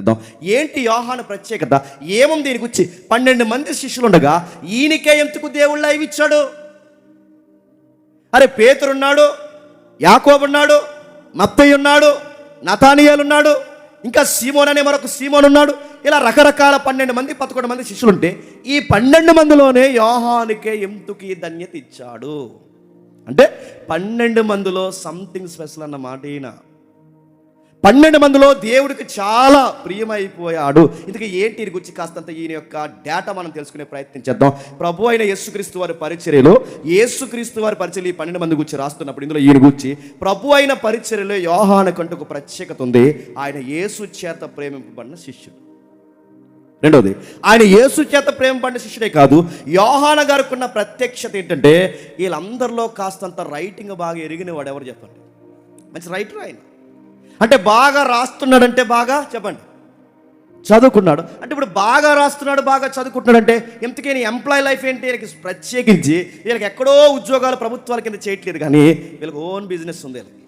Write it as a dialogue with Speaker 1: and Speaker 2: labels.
Speaker 1: చేద్దాం. ఏంటి యోహాను ప్రత్యేకత, ఏముంది దీనికి వచ్చి? 12 మంది శిష్యులు ఉండగా ఈయనకే ఎందుకు దేవుళ్ళ ఇవి ఇచ్చాడు? అరే పేతురు ఉన్నాడు, యాకోబు ఉన్నాడు, మత్తయి ఉన్నాడు, నతానియేలు ఉన్నాడు, ఇంకా సీమోన్ అనే మరొక సీమోన్ ఉన్నాడు. ఇలా రకరకాల 12 మంది 11 మంది శిష్యులు ఉంటే ఈ 12 మందిలోనే యోహానుకే ఎందుకు ఈ ధన్యత ఇచ్చాడు అంటే 12 మందిలో సంథింగ్ స్పెషల్ అన్న మాట. ఈయన 12 మందిలో దేవుడికి చాలా ప్రియమైపోయాడు. ఇందుకే ఏంటి ఈయన గురించి కాస్తంత ఈయన యొక్క డేటా మనం తెలుసుకునే ప్రయత్నం చేద్దాం. ప్రభు అయిన యేసుక్రీస్తు వారి పరిచర్యలో ఈ 12 మంది గురించి రాస్తున్నప్పుడు ఇందులో ఈయన గురించి ప్రభు అయిన పరిచర్యలో యోహానుకంటూ ఒక ప్రత్యేకత ఉంది. ఆయన యేసు చేత ప్రేమింపబడిన శిష్యుడు. రెండవది, ఆయన యేసు చేత ప్రేమపడిన శిష్యుడే కాదు, యోహాను గారికి ఉన్న ప్రత్యక్షత ఏంటంటే వీళ్ళందరిలో కాస్తంత రైటింగ్ బాగా ఎరిగిన వాడు ఎవరు చెప్పండి? మంచి రైటర్ ఆయన. అంటే బాగా రాస్తున్నాడంటే బాగా చెప్పండి చదువుకున్నాడు. అంటే ఇప్పుడు బాగా రాస్తున్నాడు, బాగా చదువుకుంటున్నాడు అంటే ఇంతకీ ఎంప్లాయ్ లైఫ్ ఏంటి? వీళ్ళకి ప్రత్యేకించి వీళ్ళకి ఎక్కడో ఉద్యోగాలు ప్రభుత్వాల కింద చేయట్లేదు, కానీ వీళ్ళకి ఓన్ బిజినెస్ ఉంది. వీళ్ళకి